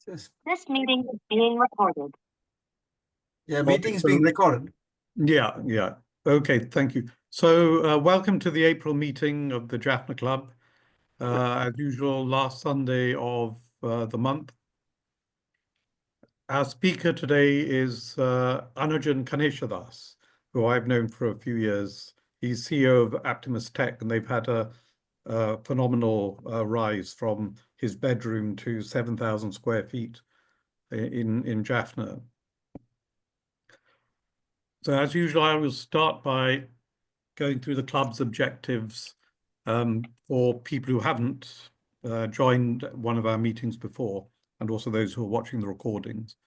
Yes. This meeting is being recorded. Yeah, meeting is being recorded. Yeah. Okay, thank you. So welcome to the April meeting of the Jaffna Club. As usual, last Sunday of the month. Our speaker today is Anojan Kaneshethas, who I've known for a few years. He's CEO of Apptimus Tech, and they've had a phenomenal rise from his bedroom to 7,000 square feet in Jaffna. So as usual, I will start by going through the club's objectives for people who haven't joined one of our meetings before, and also those who are watching the recordings.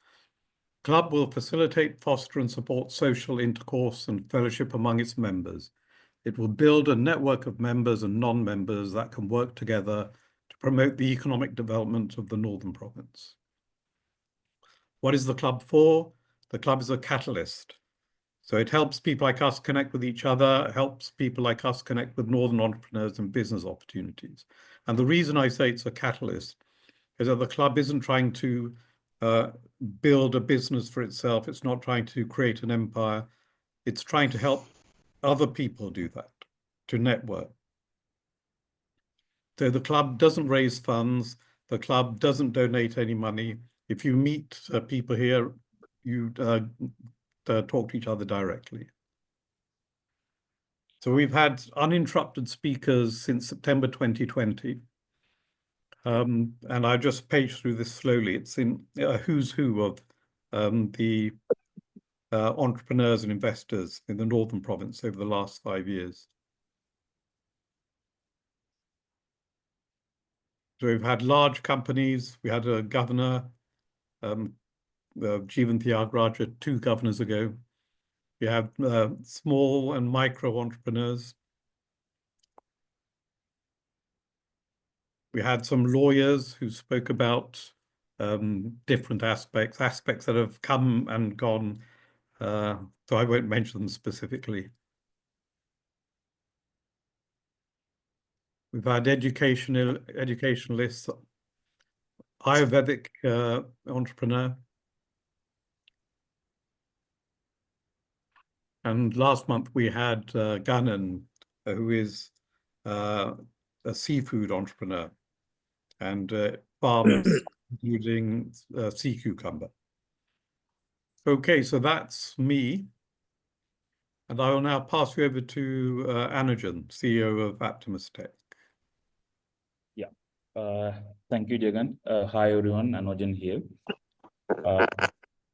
Club will facilitate, foster and support social intercourse and fellowship among its members. It will build a network of members and non-members that can work together to promote the economic development of the Northern Province. What is the club for? The club is a catalyst. So it helps people like us connect with each other, helps people like us connect with Northern entrepreneurs and business opportunities. And the reason I say it's a catalyst is that the club isn't trying to build a business for itself. It's not trying to create an empire. It's trying to help other people do that, to network. So the club doesn't raise funds. The club doesn't donate any money. If you meet people here, you talk to each other directly. So we've had uninterrupted speakers since September 2020. And I just page through this slowly. It's in a who's who of the entrepreneurs and investors in the Northern Province over the last 5 years. So we've had large companies. We had a governor, Jeevan Thiagaraja, 2 governors ago. We have small and micro entrepreneurs. We had some lawyers who spoke about different aspects that have come and gone, so I won't mention them specifically. We've had educationalists, Ayurvedic entrepreneur. And last month we had Ganan, who is a seafood entrepreneur and farms using sea cucumber. Okay, so that's me. And I will now pass you over to Anojan, CEO of Apptimus Tech. Yeah, thank you, Jagan. Hi, everyone, Anojan here.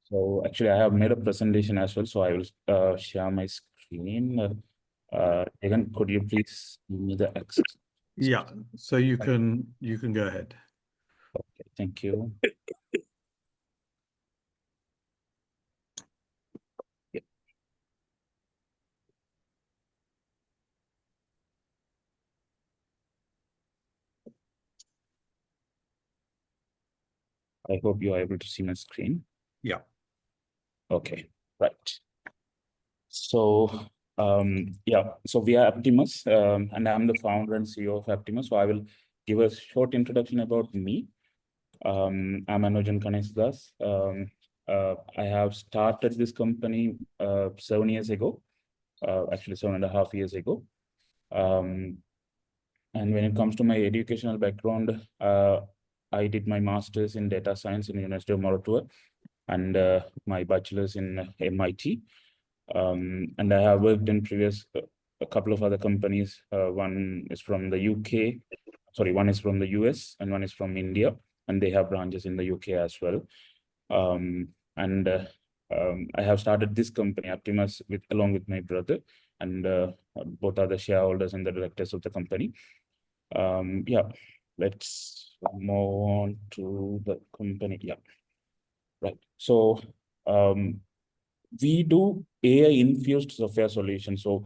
So actually, I have made a presentation as well, so I will share my screen. Jagan, could you please give me the access? Yeah, so you can go ahead. Okay, thank you. Yeah. I hope you are able to see my screen. Yeah. Okay, right. So yeah, so we are Apptimus, and I'm the founder and CEO of Apptimus. So I will give a short introduction about me. I'm Anojan Kaneshethas. I have started this company 7 years ago, actually 7.5 years ago. And when it comes to my educational background, I did my master's in data science in the University of Moratuwa and my bachelor's in MIT. And I have worked in a couple of other companies. One is from the UK, sorry, one is from the US and one is from India, and they have branches in the UK as well. I have started this company, Apptimus, along with my brother, and both are the shareholders and the directors of the company. Yeah, let's move on to the company. Yeah, right. So we do AI-infused software solutions. So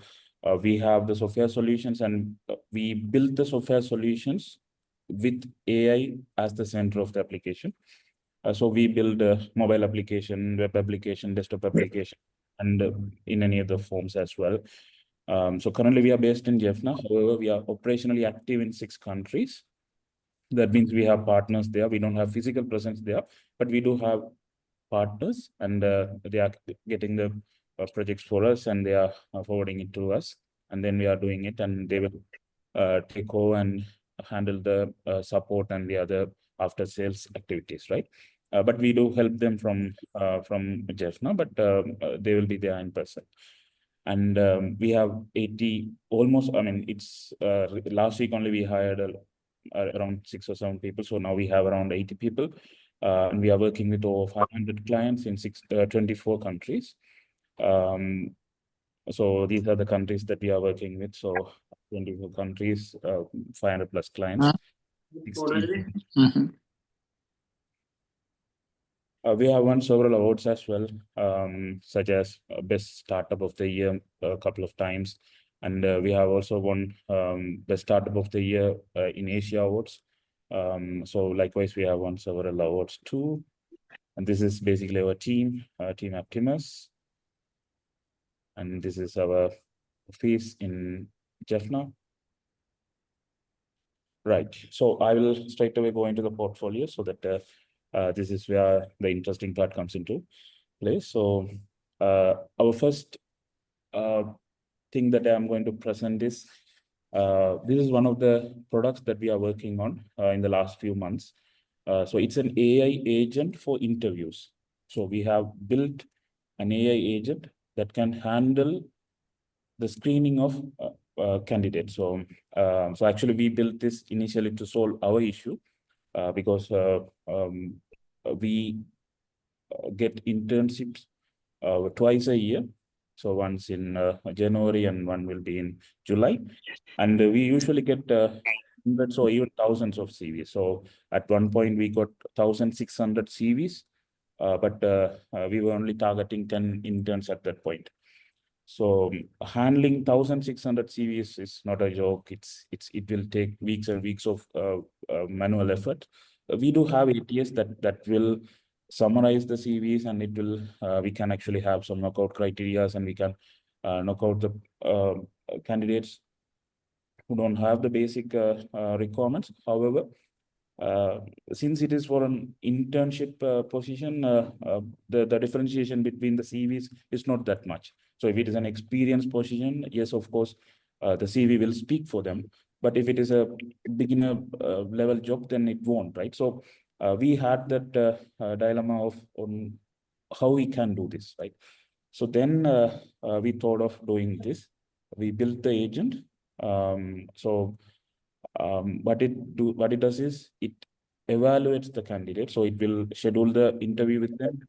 we have the software solutions, and we build the software solutions with AI as the center of the application. So we build a mobile application, web application, desktop application, and in any other forms as well. So currently we are based in Jaffna. However, we are operationally active in 6 countries. That means we have partners there. We don't have physical presence there, but we do have partners, and they are getting the projects for us, and they are forwarding it to us, and then we are doing it, and they will take over and handle the support and the other after sales activities, right? But we do help them from Jaffna, but they will be there in person. And we have 80 almost. I mean, it's last week only we hired around 6 or 7 people. So now we have around 80 people. And we are working with over 500 clients in 24 countries. So these are the countries that we are working with. So 24 countries, 500 plus clients. 60. We have won several awards as well, such as Best Startup of the Year a couple of times. And we have also won Best Startup of the Year in Asia Awards. So likewise, we have won several awards too. And this is basically our team, Team Apptimus. And this is our office in Jaffna. Right. So I will straight away go into the portfolio so that this is where the interesting part comes into play. So our first thing that I'm going to present is this is one of the products that we are working on in the last few months. So it's an AI agent for interviews. So we have built an AI agent that can handle the screening of candidates. So actually we built this initially to solve our issue because we get internships twice a year. So once in January and one will be in July. And we usually get hundreds or even thousands of CVs. So at one point we got 1,600 CVs, but we were only targeting 10 interns at that point. So handling 1,600 CVs is not a joke. It will take weeks and weeks of manual effort. We do have ATS that will summarize the CVs, and it will we can actually have some knockout criteria, and we can knock out the candidates who don't have the basic requirements. However, since it is for an internship position, the differentiation between the CVs is not that much. So if it is an experienced position, yes, of course, the CV will speak for them. But if it is a beginner level job, then it won't, right? So we had that dilemma of on how we can do this, right? So then we thought of doing this. We built the agent. What it does is it evaluates the candidate. So it will schedule the interview with them.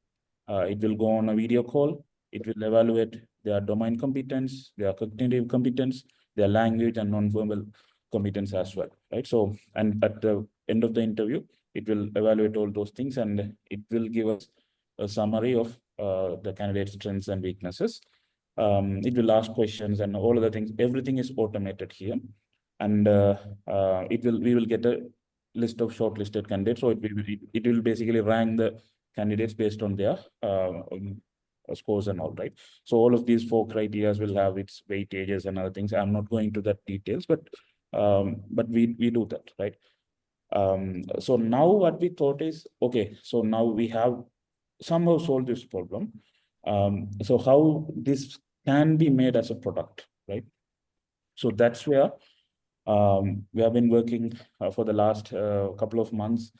It will go on a video call. It will evaluate their domain competence, their cognitive competence, their language and non-verbal competence as well, right? So, and at the end of the interview, it will evaluate all those things, and it will give us a summary of the candidate's strengths and weaknesses. It will ask questions and all of the things. Everything is automated here. And we will get a list of shortlisted candidates. So it will basically rank the candidates based on their scores and all, right? So all of these 4 criteria will have its weightages and other things. I'm not going to that details, but we do that, right? So now what we thought is, okay, so now we have somehow solved this problem. So how this can be made as a product, right? So that's where we have been working for the last couple of months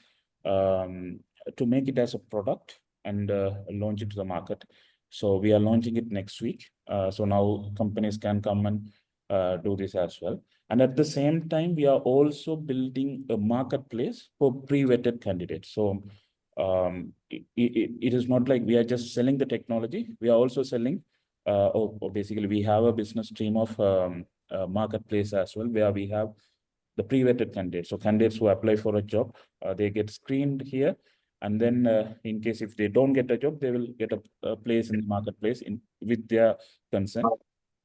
to make it as a product and launch it to the market. So we are launching it next week. So now companies can come and do this as well. And at the same time, we are also building a marketplace for pre-vetted candidates. So it is not like we are just selling the technology. We are also selling, or basically we have a business stream of marketplace as well, where we have the pre-vetted candidates. So candidates who apply for a job, they get screened here. And then in case if they don't get a job, they will get a place in the marketplace with their consent.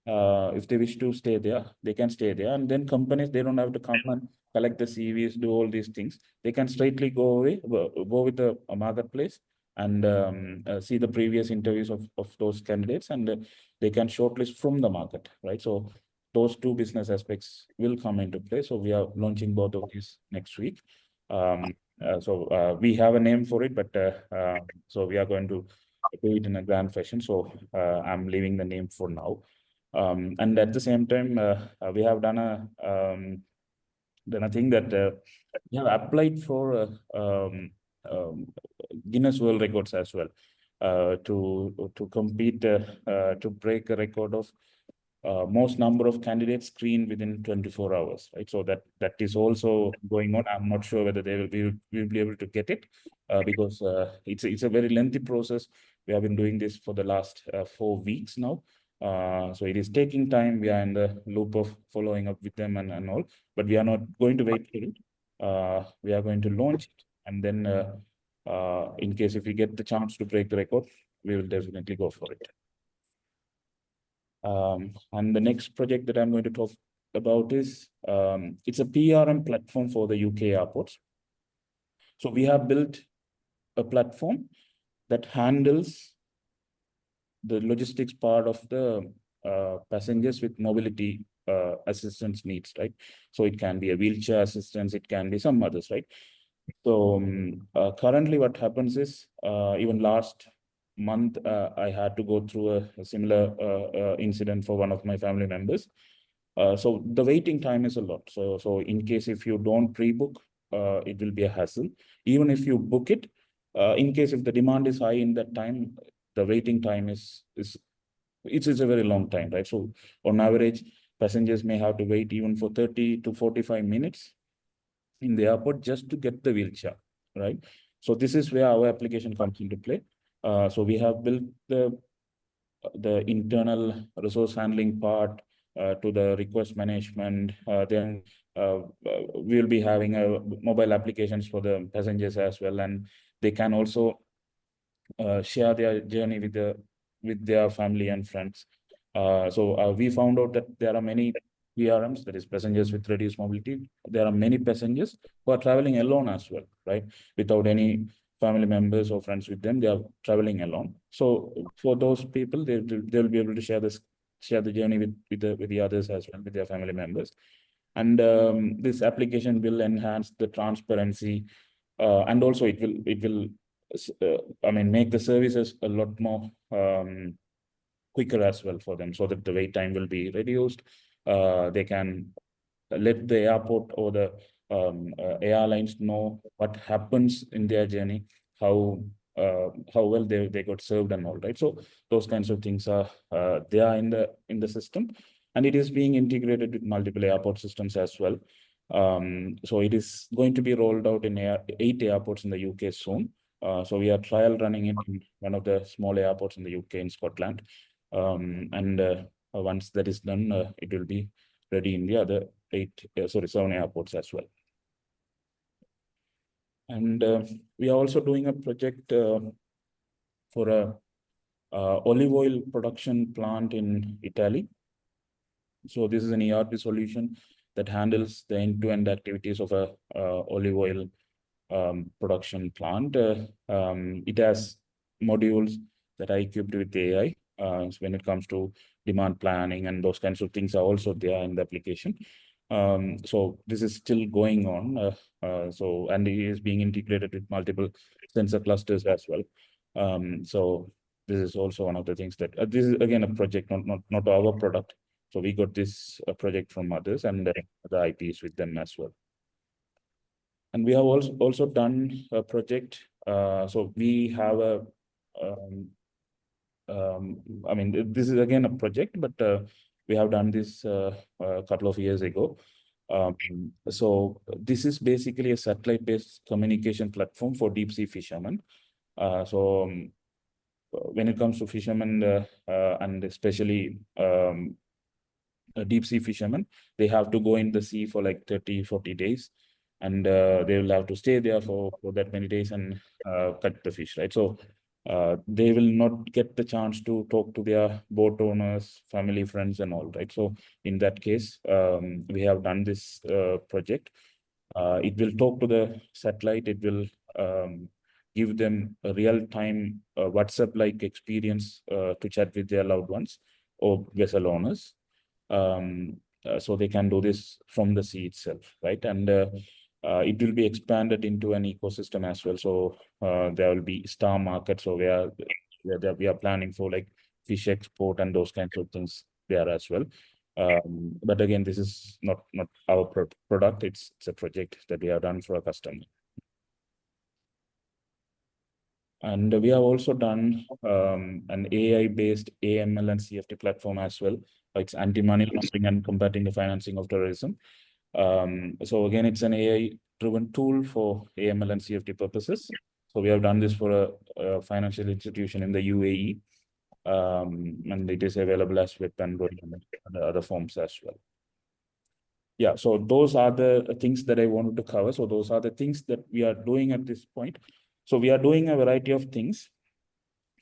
If they wish to stay there, they can stay there. And then companies, they don't have to come and collect the CVs, do all these things. They can straightly go with the marketplace and see the previous interviews of those candidates, and they can shortlist from the market, right? So those 2 business aspects will come into play. So we are launching both of these next week. We have a name for it, but so we are going to do it in a grand fashion. So I'm leaving the name for now. And at the same time, we have done a thing that we have applied for Guinness World Records as well to compete to break a record of most number of candidates screened within 24 hours, right? So that is also going on. I'm not sure whether we will be able to get it because it's a very lengthy process. We have been doing this for the last 4 weeks now. So it is taking time. We are in the loop of following up with them and all, but we are not going to wait for it. We are going to launch it, and then in case if we get the chance to break the record, we will definitely go for it. And the next project that I'm going to talk about is it's a PRM platform for the UK airports. So we have built a platform that handles the logistics part of the passengers with mobility assistance needs, right? So it can be a wheelchair assistance, it can be some others, right? So currently what happens is even last month, I had to go through a similar incident for one of my family members. So the waiting time is a lot. So in case if you don't pre-book, it will be a hassle. Even if you book it, in case if the demand is high in that time, the waiting time is a very long time, right? So on average, passengers may have to wait even for 30 to 45 minutes in the airport just to get the wheelchair, right? So this is where our application comes into play. So we have built the internal resource handling part to the request management. Then we will be having mobile applications for the passengers as well, and they can also share their journey with their family and friends. So we found out that there are many PRMs, that is passengers with reduced mobility. There are many passengers who are traveling alone as well, right? Without any family members or friends with them, they are traveling alone. So for those people, they'll be able to share the journey with the others as well, with their family members. And this application will enhance the transparency, and also it will make the services a lot more quicker as well for them, so that the wait time will be reduced. They can let the airport or the airlines know what happens in their journey, how well they got served and all, right? So those kinds of things are there in the system, and it is being integrated with multiple airport systems as well. So it is going to be rolled out in 8 airports in the UK soon. So we are trial running it in one of the small airports in the UK in Scotland. Once that is done, it will be ready in the other 7 airports as well. And we are also doing a project for a olive oil production plant in Italy. So this is an ERP solution that handles the end-to-end activities of a olive oil production plant. It has modules that are equipped with AI. So when it comes to demand planning and those kinds of things are also there in the application. So this is still going on. And it is being integrated with multiple sensor clusters as well. So this is also one of the things that this is again a project, not our product. So we got this project from others, and the IP is with them as well. And we have also done a project. So we have this is again a project, but we have done this a couple of years ago. So this is basically a satellite-based communication platform for deep sea fishermen. When it comes to fishermen and especially deep sea fishermen, they have to go in the sea for like 30-40 days, and they will have to stay there for that many days and cut the fish, right? So they will not get the chance to talk to their boat owners, family, friends, and all, right? So in that case, we have done this project. It will talk to the satellite. It will give them a real-time WhatsApp-like experience to chat with their loved ones or vessel owners. So they can do this from the sea itself, right? And it will be expanded into an ecosystem as well. So there will be star market. So we are planning for like fish export and those kinds of things there as well. But again, this is not our product. It's a project that we have done for a customer. And we have also done an AI-based AML and CFT platform as well. It's anti-money laundering and combating the financing of terrorism. So again, it's an AI-driven tool for AML and CFT purposes. So we have done this for a financial institution in the UAE. And it is available as web and other forms as well. Yeah, so those are the things that I wanted to cover. So those are the things that we are doing at this point. So we are doing a variety of things.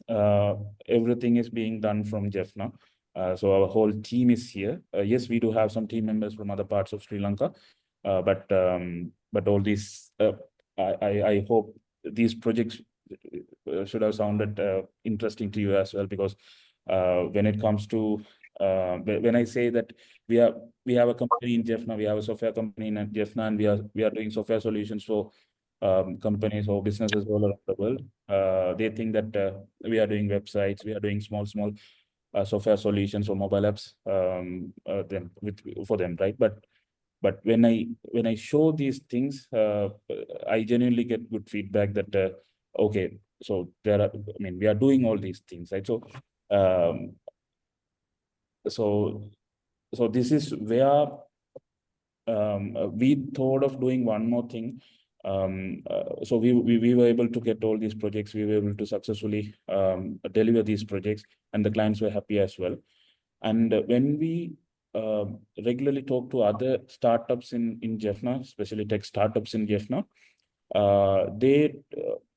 Everything is being done from Jaffna. So our whole team is here. Yes, we do have some team members from other parts of Sri Lanka, but all these, I hope these projects should have sounded interesting to you as well, because when it comes to when I say that we have a company in Jaffna, we have a software company in Jaffna, and we are doing software solutions for companies or businesses all around the world. They think that we are doing websites, we are doing small software solutions or mobile apps for them, right? But when I show these things, I genuinely get good feedback that okay, so we are doing all these things, right? So so this is where we thought of doing one more thing. So we were able to get all these projects. We were able to successfully deliver these projects, and the clients were happy as well. And when we regularly talk to other startups in Jaffna, especially tech startups in Jaffna,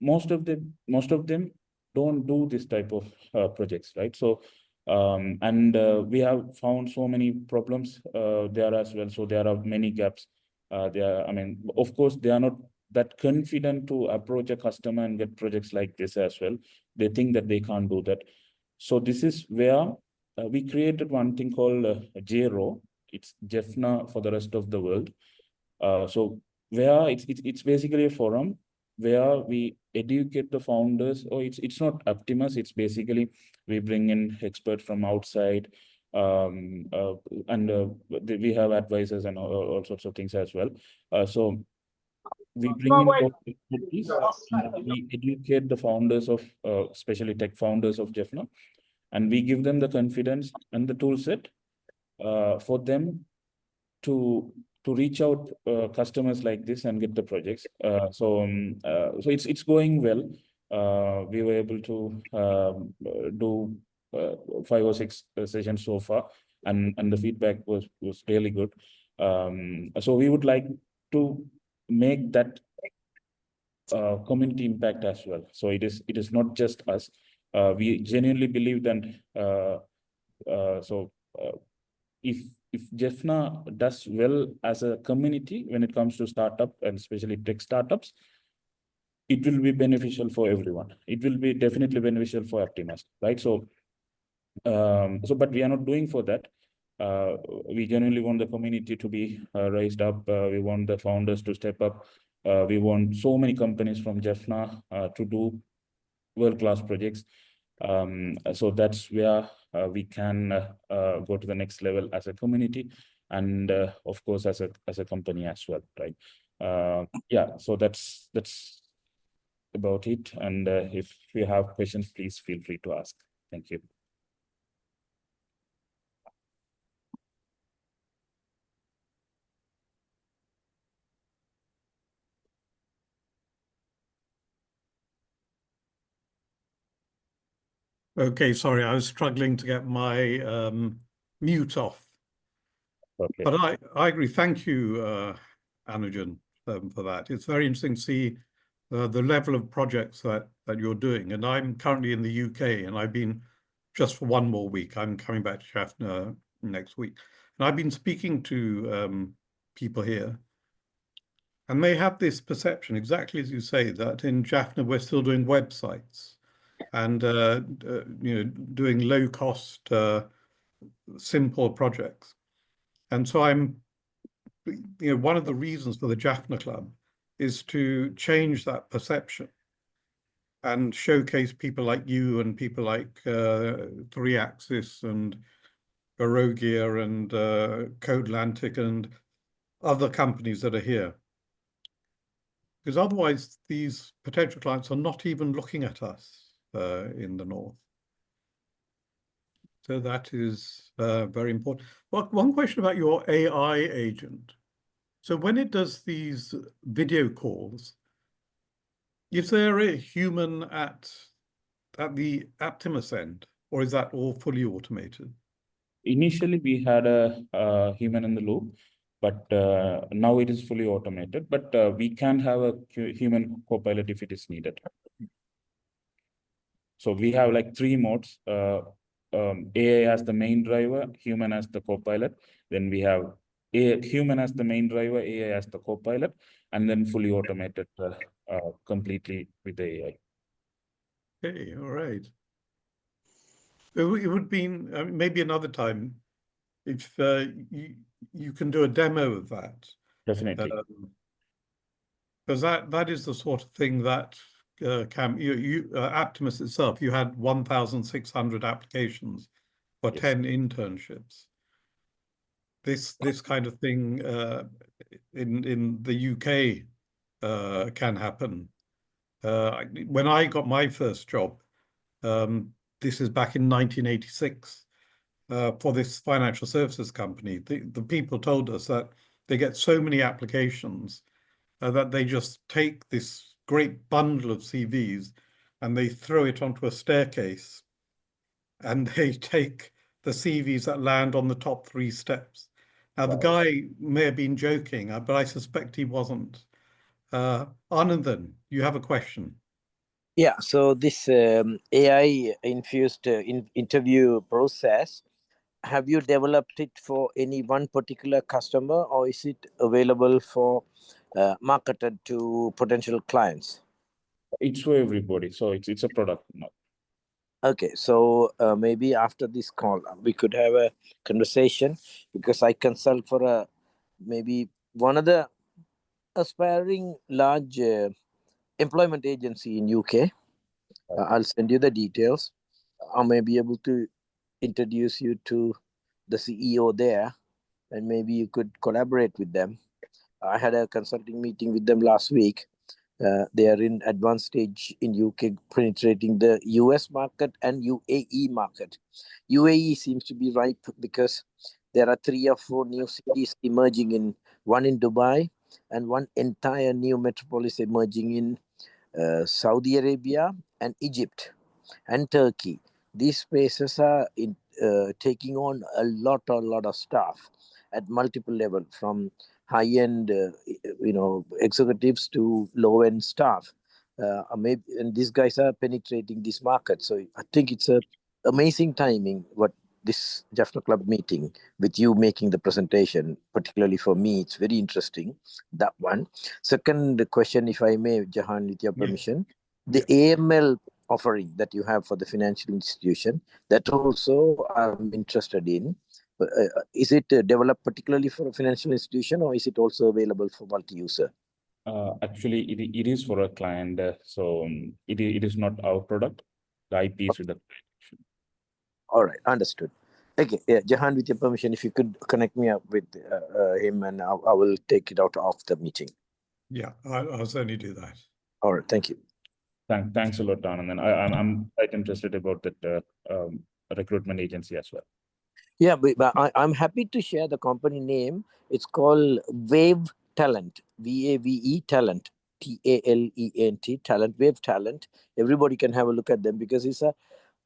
most of them don't do this type of projects, right? So we have found so many problems there as well. So there are many gaps. Of course, they are not that confident to approach a customer and get projects like this as well. They think that they can't do that. So this is where we created one thing called JRO. It's Jaffna for the rest of the world. So where it's basically a forum where we educate the founders. Or it's not Apptimus. It's basically we bring in experts from outside, and we have advisors and all sorts of things as well. So we bring in those expertise, and we educate the founders of, especially tech founders of Jaffna, and we give them the confidence and the tool set for them to reach out customers like this and get the projects. So it's going well. We were able to do 5 or 6 sessions so far, and the feedback was really good. So we would like to make that community impact as well. So it is not just us. We genuinely believe that if Jaffna does well as a community when it comes to startup and especially tech startups, it will be beneficial for everyone. It will be definitely beneficial for Apptimus, right? So but we are not doing for that. We genuinely want the community to be raised up. We want the founders to step up. We want so many companies from Jaffna to do world-class projects. So that's where we can go to the next level as a community, and of course as a company as well, right? Yeah, so that's about it. And if you have questions, please feel free to ask. Thank you. Okay, sorry, I was struggling to get my mute off. Okay. But I agree. Thank you, Anojan, for that. It's very interesting to see the level of projects that you're doing. And I'm currently in the UK, and I've been just for one more week. I'm coming back to Jaffna next week. And I've been speaking to people here, and they have this perception, exactly as you say, that in Jaffna we're still doing websites and doing low-cost, simple projects. And so one of the reasons for the Jaffna Club is to change that perception and showcase people like you and people like 3-Axis and Barogia and Codelantic and other companies that are here. Because otherwise, these potential clients are not even looking at us in the north. So that is very important. Well, one question about your AI agent. So when it does these video calls, is there a human at the Apptimus end, or is that all fully automated? Initially, we had a human in the loop, but now it is fully automated. But we can have a human co-pilot if it is needed. So we have like 3 modes. AI as the main driver, human as the co-pilot. Then we have human as the main driver, AI as the co-pilot, and then fully automated completely with the AI. Okay, all right. It would be maybe another time if you can do a demo of that. Definitely. Because that is the sort of thing that Apptimus itself, you had 1,600 applications for Yes. 10 internships. This kind of thing in the UK can happen. When I got my first job, this is back in 1986, for this financial services company, the people told us that they get so many applications that they just take this great bundle of CVs and they throw it onto a staircase and they take the CVs that land on the top 3 steps. Now, the guy may have been joking, but I suspect he wasn't. Anandan, you have a question. Yeah, so this AI-infused interview process, have you developed it for any one particular customer, or is it available for marketed to potential clients? It's for everybody. So it's a product now. Okay, so maybe after this call, we could have a conversation, because I consult for maybe one of the aspiring large employment agency in UK. I'll send you the details. I may be able to introduce you to the CEO there, and maybe you could collaborate with them. I had a consulting meeting with them last week. They are in advanced stage in UK, penetrating the US market and UAE market. UAE seems to be ripe because there are 3 or 4 new cities emerging, one in Dubai and one entire new metropolis emerging in Saudi Arabia and Egypt and Turkey. These spaces are taking on a lot of staff at multiple levels, from high-end, executives to low-end staff. Maybe, and these guys are penetrating this market. So I think it's a amazing timing, what this Jaffna Club meeting with you making the presentation, particularly for me, it's very interesting, that one. Second question, if I may, Jahan, with your permission, the AML offering that you have for the financial institution, that also I'm interested in. Is it developed particularly for a financial institution, or is it also available for multi-user? Actually, it is for a client. So it is not our product. The IP is with the client. All right, understood. Okay, yeah, Jahan, with your permission, if you could connect me up with him, and I will take it out of the meeting. Yeah, I'll certainly do that. All right, thank you. Thanks a lot, Anand. And I'm quite interested about that recruitment agency as well. Yeah, but I'm happy to share the company name. It's called Wave Talent, VAVE Talent, TALENT, Talent, Wave Talent. Everybody can have a look at them, because it's a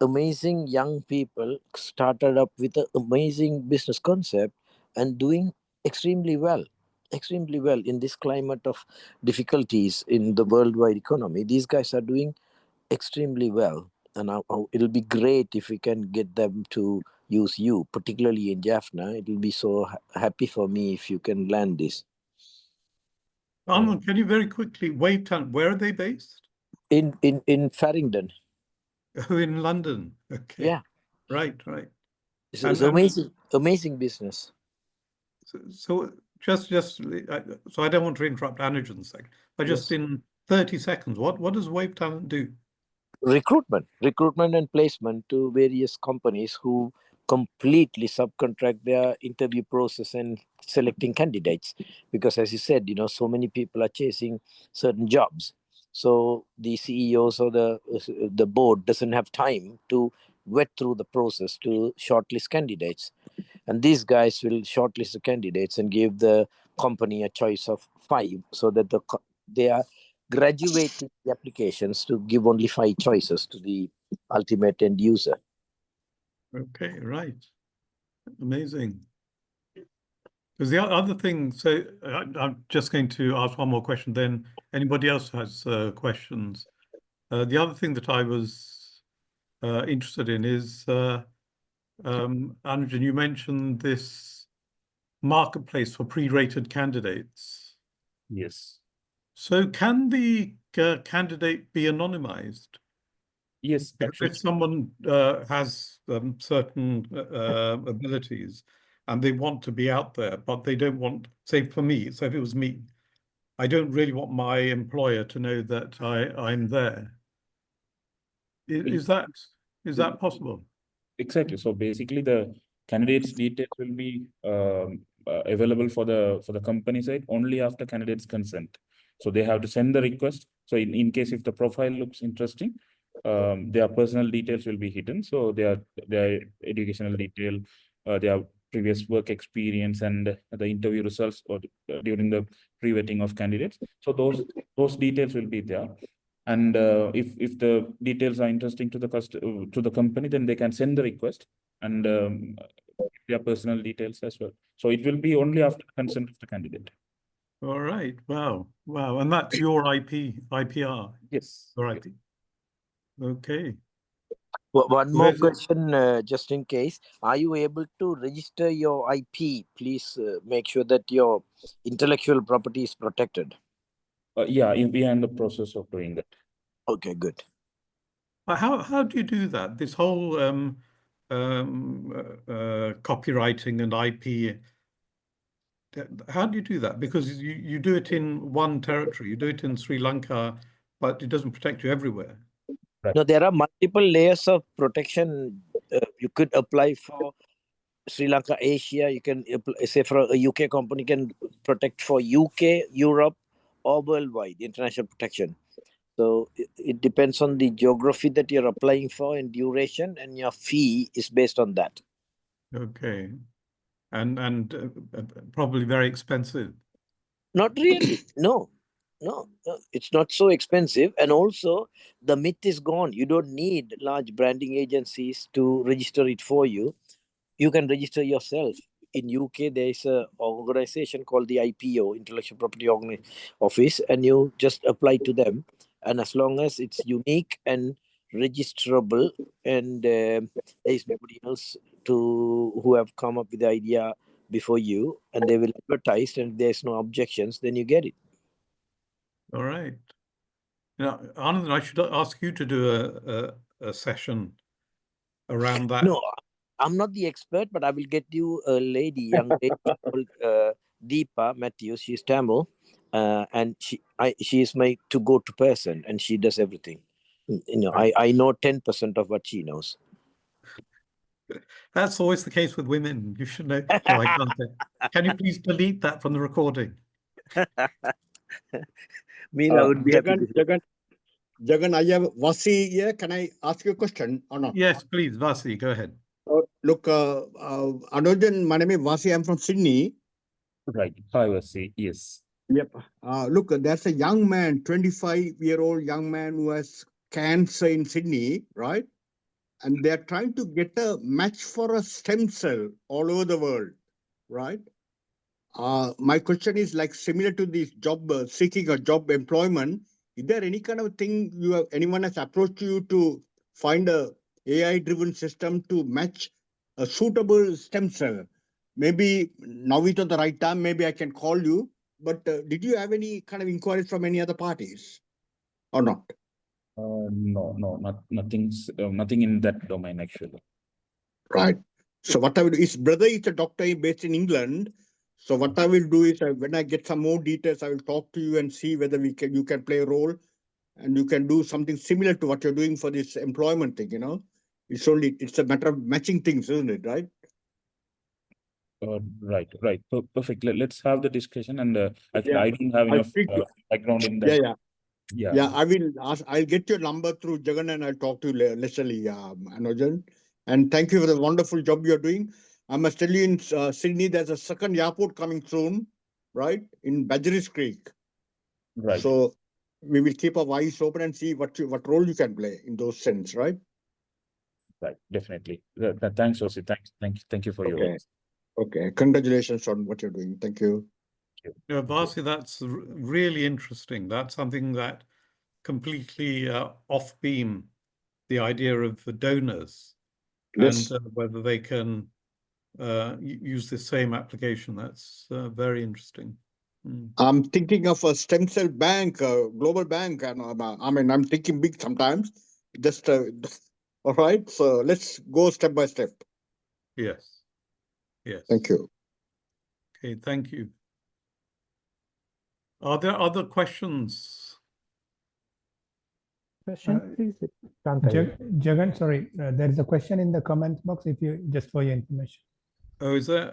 amazing young people started up with an amazing business concept and doing extremely well in this climate of difficulties in the worldwide economy. These guys are doing extremely well, and it'll be great if we can get them to use you, particularly in Jaffna. It will be so happy for me if you can land this. Anand, can you very quickly, Wave Talent, where are they based? In Farringdon. Oh, in London. Okay. Yeah. Right. It's amazing business. So so I don't want to interrupt Anojan's second, but just Yes. in 30 seconds, what does Wave Talent do? Recruitment and placement to various companies who completely subcontract their interview process and selecting candidates, because as you said, so many people are chasing certain jobs, so the CEOs or the board doesn't have time to vet through the process to shortlist candidates, and these guys will shortlist the candidates and give the company a choice of 5, so that they are graduating the applications to give only 5 choices to the ultimate end user. Okay, right. Amazing. Because the other thing, so I'm just going to ask one more question, then anybody else has questions. The other thing that I was interested in is, Anojan, you mentioned this marketplace for pre-rated candidates. Yes. So can the candidate be anonymized? Yes, If someone has certain abilities and they want to be out there, but they don't want, say for me, so if it was me, I don't really want my employer to know that I'm there. Is that possible? Exactly. So basically, the candidates' details will be available for the company side only after candidates' consent. So they have to send the request. So in case if the profile looks interesting, their personal details will be hidden. So their educational detail, their previous work experience, and the interview results or during the pre-vetting of candidates. So those details will be there. And if the details are interesting to the company, then they can send the request and their personal details as well. So it will be only after consent of the candidate. All right. Wow. And that's your IPR. Yes. All right. Okay. One more question, just in case. Are you able to register your IP? Please make sure that your intellectual property is protected. Yeah, we are in the process of doing that. Okay, good. How do you do that? This whole copywriting and IP. How do you do that? Because you do it in one territory. You do it in Sri Lanka, but it doesn't protect you everywhere. Right. No, there are multiple layers of protection. You could apply for Sri Lanka, Asia. You can say for a UK company can protect for UK, Europe, or worldwide international protection. So it depends on the geography that you're applying for and duration, and your fee is based on that. Okay, and probably very expensive. Not really. No, it's not so expensive. And also, the myth is gone. You don't need large branding agencies to register it for you. You can register yourself. In UK, there is an organization called the IPO, Intellectual Property Office, and you just apply to them. And as long as it's unique and registerable, and there is nobody else who have come up with the idea before you, and they will advertise, and there's no objections, then you get it. All right. Now, Anand, I should ask you to do a session around that. No, I'm not the expert, but I will get you a young lady called Deepa Matthews. She's Tamil, and she is my to-go-to person, and she does everything. I know 10% of what she knows. That's always the case with women. You should know. No, I can't say. Can you please delete that from the recording? Meera would be happy. Jagan, I have Vasi here. Can I ask you a question or not? Yes, please, Vasi, go ahead. Look, Anojan, my name is Vasi. I'm from Sydney. Right. Hi, Vasi. Yes. Yep. Look, there's a young man, 25-year-old young man who has cancer in Sydney, right? And they're trying to get a match for a stem cell all over the world, right? My question is like similar to this job, seeking a job employment. Is there any kind of thing anyone has approached you to find a AI-driven system to match a suitable stem cell? Maybe now is not the right time. Maybe I can call you. But did you have any kind of inquiries from any other parties or not? No, nothing in that domain actually. Right. So what I would do, his brother is a doctor based in England. So what I will do is when I get some more details, I will talk to you and see whether you can play a role and you can do something similar to what you're doing for this employment thing, it's a matter of matching things, isn't it? Right? Right. Perfect. Let's have the discussion. And actually, Yeah. I don't have I enough think, background in that. yeah. I will ask. I'll get your number through Jagan, and I'll talk to you literally, Anojan. And thank you for the wonderful job you're doing. I must tell you, in Sydney, there's a second airport coming soon, right? In Badgerys Creek. Right. So we will keep our eyes open and see what role you can play in those sense, right? Right. Definitely. Thanks, Osi. Thank you for your work. Okay. Congratulations on what you're doing. Thank you. Yeah, Vasi, that's really interesting. That's something that completely off beam the idea of the donors Yes. and whether they can use the same application. That's very interesting. I'm thinking of a stem cell bank, global bank, and I'm thinking big sometimes. Just all right. So let's go step by step. Yes. Yes. Thank you. Okay, thank you. Are there other questions? Question, please. Jagan, sorry, there is a question in the comments box if you just for your information. Oh, is there?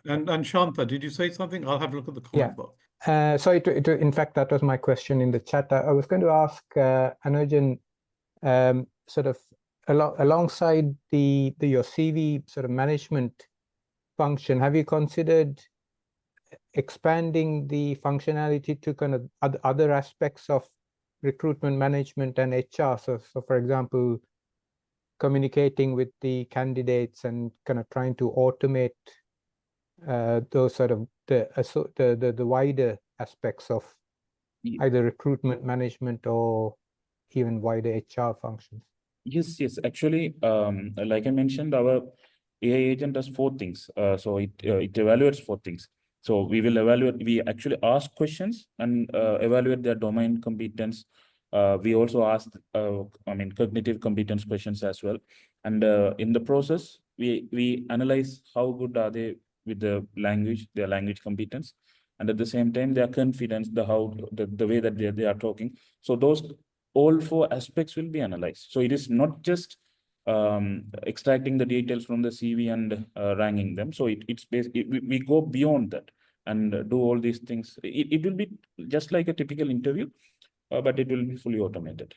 And Shanta, did you say something? I'll have a look at the comment box. So in fact, that was my question in the chat. I was going to ask Anojan, sort of alongside your CV sort of management function, have you considered expanding the functionality to kind of other aspects of recruitment management and HR? So for example, communicating with the candidates and kind of trying to automate those sort of the wider aspects of either recruitment management or even wider HR functions. Yes. Actually, like I mentioned, our AI agent does 4 things. So it evaluates 4 things. So we actually ask questions and evaluate their domain competence. We also ask, cognitive competence questions as well. And in the process, we analyze how good are they with their language competence. And at the same time, their confidence, the way that they are talking. So those all 4 aspects will be analyzed. So it is not just extracting the details from the CV and ranking them. So we go beyond that and do all these things. It will be just like a typical interview, but it will be fully automated.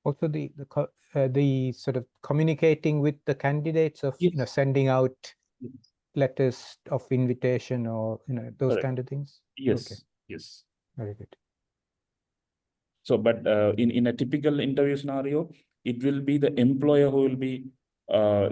Also, the sort of communicating with the candidates of sending out letters of invitation or those Correct. kind of things. Yes. Okay. Yes. Very good. So, but in a typical interview scenario, it will be the employer who will be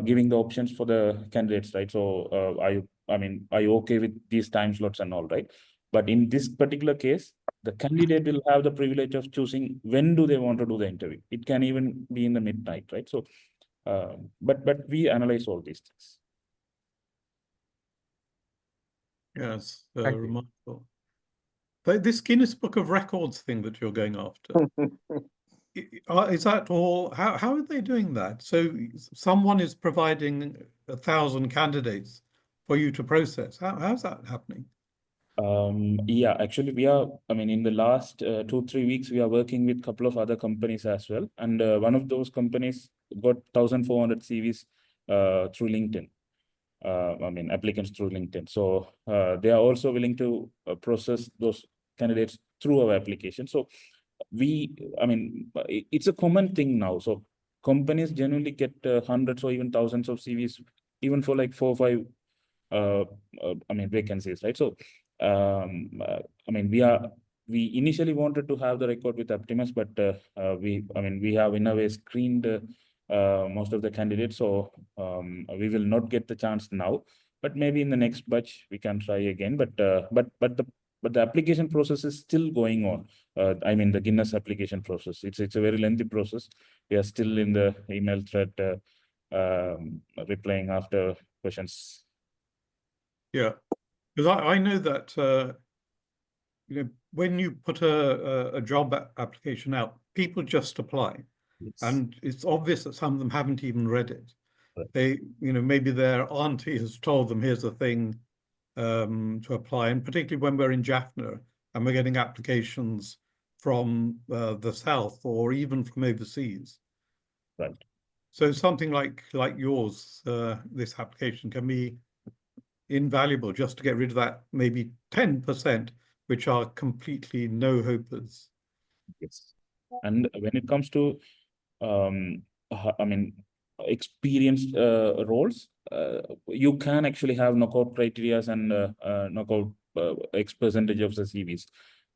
giving the options for the candidates, right? So, are you okay with these time slots and all, right? But in this particular case, the candidate will have the privilege of choosing when do they want to do the interview. It can even be in the midnight, right? So, but we analyze all these things. Yes, remarkable. But this Guinness Book of Records thing that you're going after, is that all? How are they doing that? So someone is providing 1,000 candidates for you to process. How's that happening? Yeah, actually we are, in the last 2-3 weeks, we are working with a couple of other companies as well. And one of those companies got 1,400 CVs through LinkedIn. Applicants through LinkedIn. So they are also willing to process those candidates through our application. So it's a common thing now. So companies generally get hundreds or even thousands of CVs, even for like 4 or 5 vacancies, right? So we initially wanted to have the record with Apptimus, but we have in a way screened most of the candidates, so we will not get the chance now. But maybe in the next batch we can try again. But the application process is still going on. The Guinness application process. It's a very lengthy process. We are still in the email thread, replying after questions. Yeah, because I know that when you put a job application out, people just apply. Yes. And it's obvious that some of them haven't even read it. Right. They, maybe their auntie has told them, here's the thing, to apply, and particularly when we're in Jaffna and we're getting applications from the south or even from overseas. Right. So something like yours, this application can be invaluable just to get rid of that maybe 10%, which are completely no-hopers. Yes. And when it comes to, I mean, experienced roles, you can actually have knockout criteria and knockout X percentage of the CVs.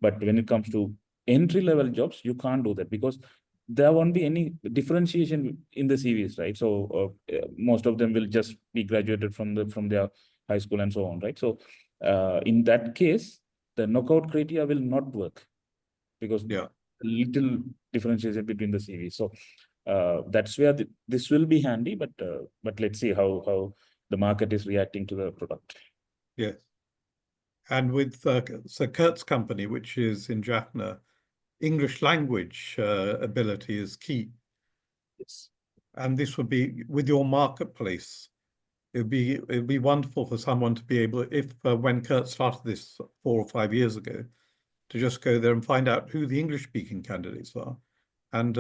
But when it comes to entry-level jobs, you can't do that because there won't be any differentiation in the CVs, right? So most of them will just be graduated from their high school and so on, right? So in that case, the knockout criteria will not work because little differentiation between the CVs. So that's where this will be handy, but let's see how the market is reacting to the product. Yes. And with Sir Kurt's company, which is in Jaffna, English language ability is key. Yes. And this would be with your marketplace. It'd be wonderful for someone to be able, if when Kurt started this 4 or 5 years ago, to just go there and find out who the English-speaking candidates are, and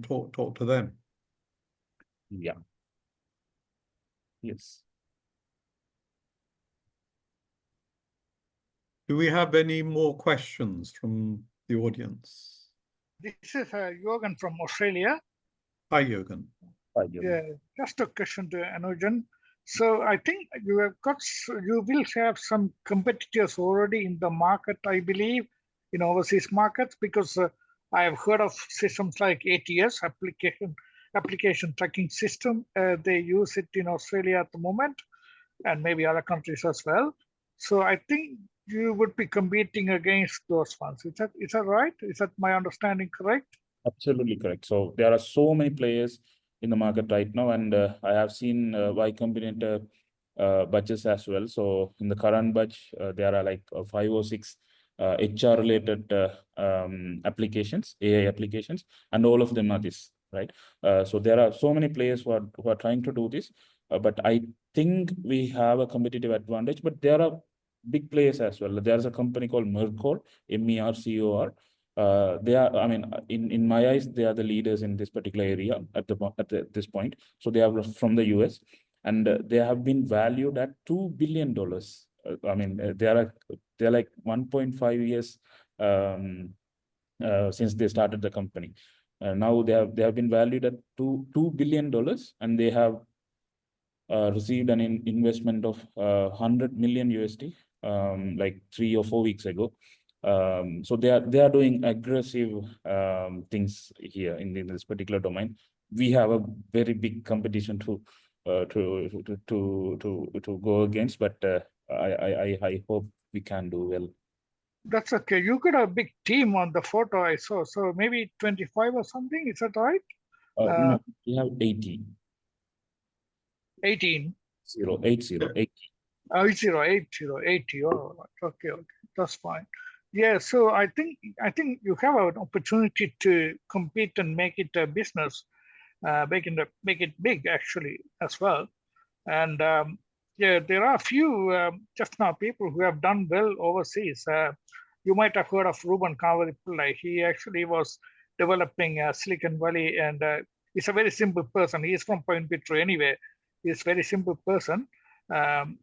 talk to them. Yeah. Yes. Do we have any more questions from the audience? This is Jorgen from Australia. Hi, Jürgen. Hi, Jürgen. Yeah, just a question to Anojan. So I think you will have some competitors already in the market, I believe, in overseas markets, because I have heard of systems like ATS, application tracking system. They use it in Australia at the moment, and maybe other countries as well. So I think you would be competing against those ones. Is that right? Is that my understanding correct? Absolutely correct. So there are so many players in the market right now, and I have seen Y Combinator batches as well. So in the current batch, there are like 5 or 6 HR related applications, AI applications, and all of them are this, right? So there are so many players who are trying to do this, but I think we have a competitive advantage. But there are big players as well. There's a company called Mercor, MERCOR. They are, I mean, in my eyes, they are the leaders in this particular area at this point. So they are from the US, and they have been valued at $2 billion. I mean, they're like 1.5 years since they started the company. Now they have been valued at $2 billion, and they have received an investment of 100 million USD like 3 or 4 weeks ago. So they are doing aggressive things here in this particular domain. We have a very big competition to go against, but I hope we can do well. That's okay. You got a big team on the photo I saw. So maybe 25 or something. Is that right? No, we have 18. 18. 80. Oh, 80. Oh, okay. That's fine. Yeah. So I think you have an opportunity to compete and make it a business, make it big actually as well. And yeah, there are a few just now people who have done well overseas. You might have heard of Ruben Kavaripillai. He actually was developing Silicon Valley, and he's a very simple person. He is from Point Pitru anyway. He's a very simple person, and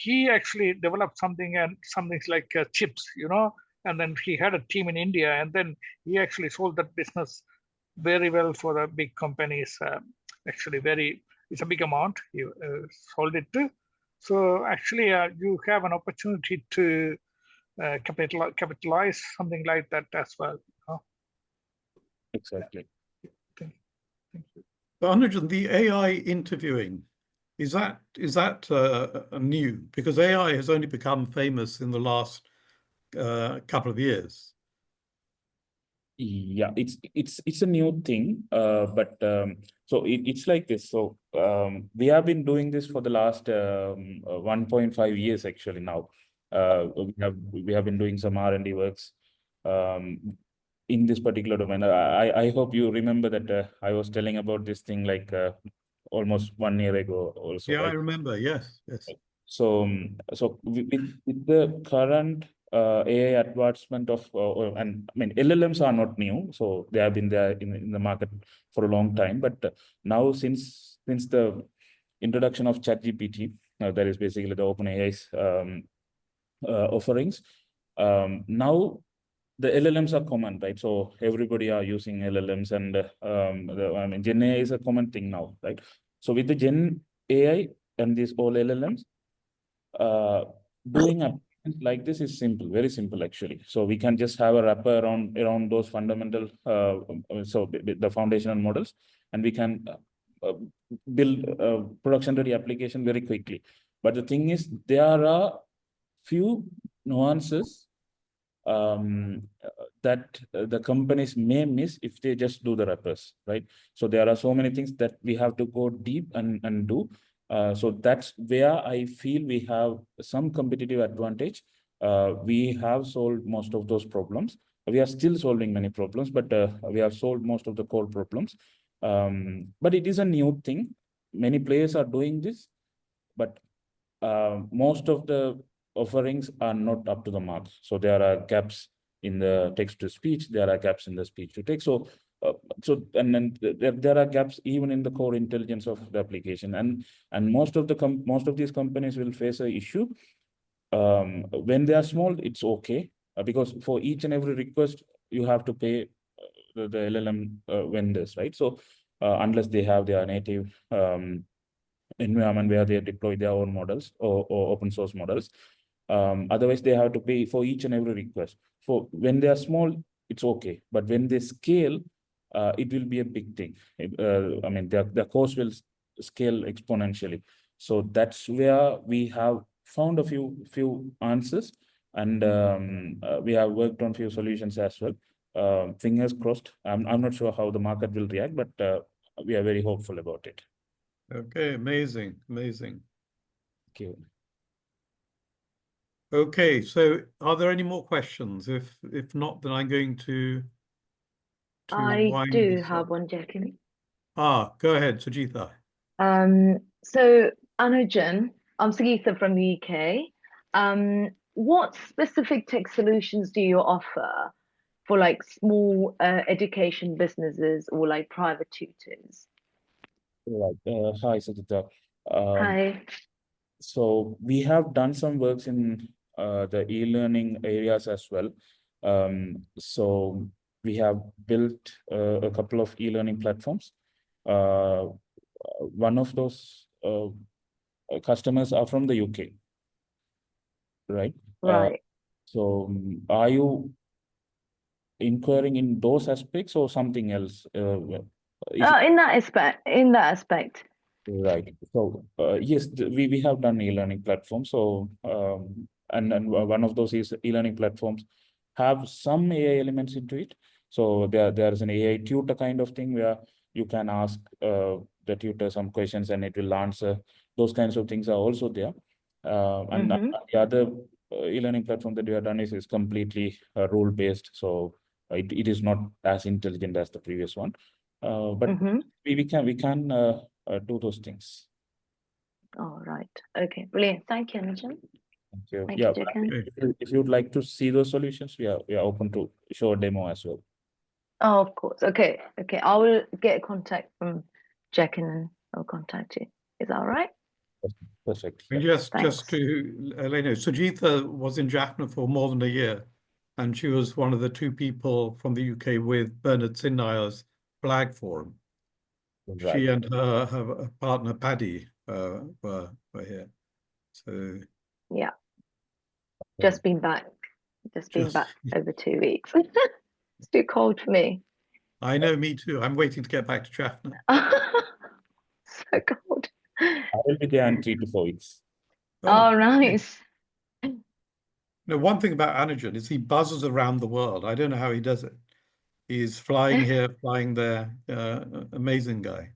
he actually developed something like chips, and then he had a team in India, and then he actually sold that business very well for the big companies. Actually, it's a big amount he sold it to. So actually, you have an opportunity to capitalize something like that as well. Exactly. Thank you. Anojan, the AI interviewing, is that new? Because AI has only become famous in the last couple of years. Yeah, it's a new thing, but so it's like this. So we have been doing this for the last 1.5 years actually now. We have been doing some R&D works in this particular domain. I hope you remember that I was telling about this thing like almost 1 year ago also. Yeah, I right? remember. Yes, yes. So, with the current AI advancement of, and I mean, LLMs are not new, so they have been there in the market for a long time. But now, since the introduction of ChatGPT, that is basically the OpenAI's offerings, now the LLMs are common, right? So everybody are using LLMs, and I mean, Gen AI is a common thing now, right? So with the Gen AI and these all LLMs, doing applications like this is simple, very simple actually. So we can just have a wrapper around those fundamental, so the foundational models, and we can build a production-ready application very quickly. But the thing is, there are few nuances that the companies may miss if they just do the wrappers, right? So there are so many things that we have to go deep and do. So that's where I feel we have some competitive advantage. We have solved most of those problems. We are still solving many problems, but we have solved most of the core problems. But it is a new thing. Many players are doing this, but most of the offerings are not up to the mark. So there are gaps in the text to speech. There are gaps in the speech to text. So and then there are gaps even in the core intelligence of the application. And most of these companies will face an issue. When they are small, it's okay, because for each and every request you have to pay the LLM vendors, right? So unless they have their native environment where they deploy their own models or open source models. Otherwise, they have to pay for each and every request. For when they are small, it's okay. But when they scale, it will be a big thing. I mean, the cost will scale exponentially. So that's where we have found a few answers, and we have worked on few solutions as well. Fingers crossed. I'm not sure how the market will react, but we are very hopeful about it. Okay, amazing, amazing. Thank you. Okay, so are there any more questions? If not, then I'm going to I wind do this have up. one, Jackie. Go ahead, Sujitha. So Anojan, I'm Sugitha from the UK. What specific tech solutions do you offer for like small education businesses or like private tutors? Right. Hi, Sujitha. Hi. So we have done some works in the e-learning areas as well. So we have built a couple of e-learning platforms. One of those customers are from the UK, right? Right. So are you inquiring in those aspects or something else? In that aspect. Right. So yes, we have done e-learning platforms. So and one of those is e-learning platforms have some AI elements into it. So there is an AI tutor kind of thing where you can ask the tutor some questions and it will answer. Those kinds of things are also there. And the other e-learning platform that we have done is completely rule based. So it is not as intelligent as the previous one. But we can do those things. All right. Okay. Brilliant. Thank you, Anojan. Thank you. Thank Yeah, you, Jacken. if you'd like to see those solutions, we are open to show a demo as well. Oh, of course. Okay. Okay. I will get a contact from Jacken and I'll contact you. Is that all right? Perfect. And Yeah. just to let you know, Sujitha was in Jaffna for more than a year, and she was one of the two people from the UK with Bernard Sinayer's Flag Forum. Right. She and her partner Paddy were here. So yeah, just been back. Just been back over 2 weeks. It's too cold for me. I know, me too. I'm waiting to get back to Jaffna. So cold. I will be there in 3 to 4 weeks. Oh, nice. No, one thing about Anojan is he buzzes around the world. I don't know how he does it. He's flying here, flying there. Amazing guy.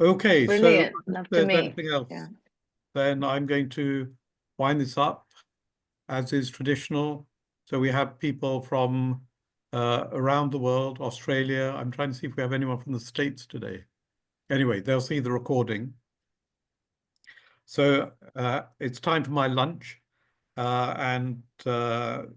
Okay, Brilliant. so Love if to there's meet. anything else, Yeah. then I'm going to wind this up, as is traditional. So we have people from around the world, Australia. I'm trying to see if we have anyone from the States today. anyway, they'll see the recording. So it's time for my lunch. And in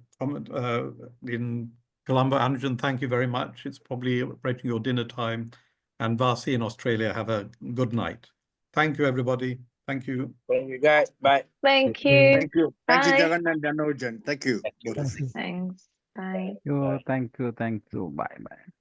Colombo, Anojan, thank you very much. It's probably approaching your dinner time. And Vasi in Australia, have a good night. Thank you, everybody. Thank you. Thank you, guys. Bye. Thank you. Thank you. Thank you, Bye. Jagan and Anojan. Thank you. Thank you. Thanks. Bye. Thank you. Bye bye.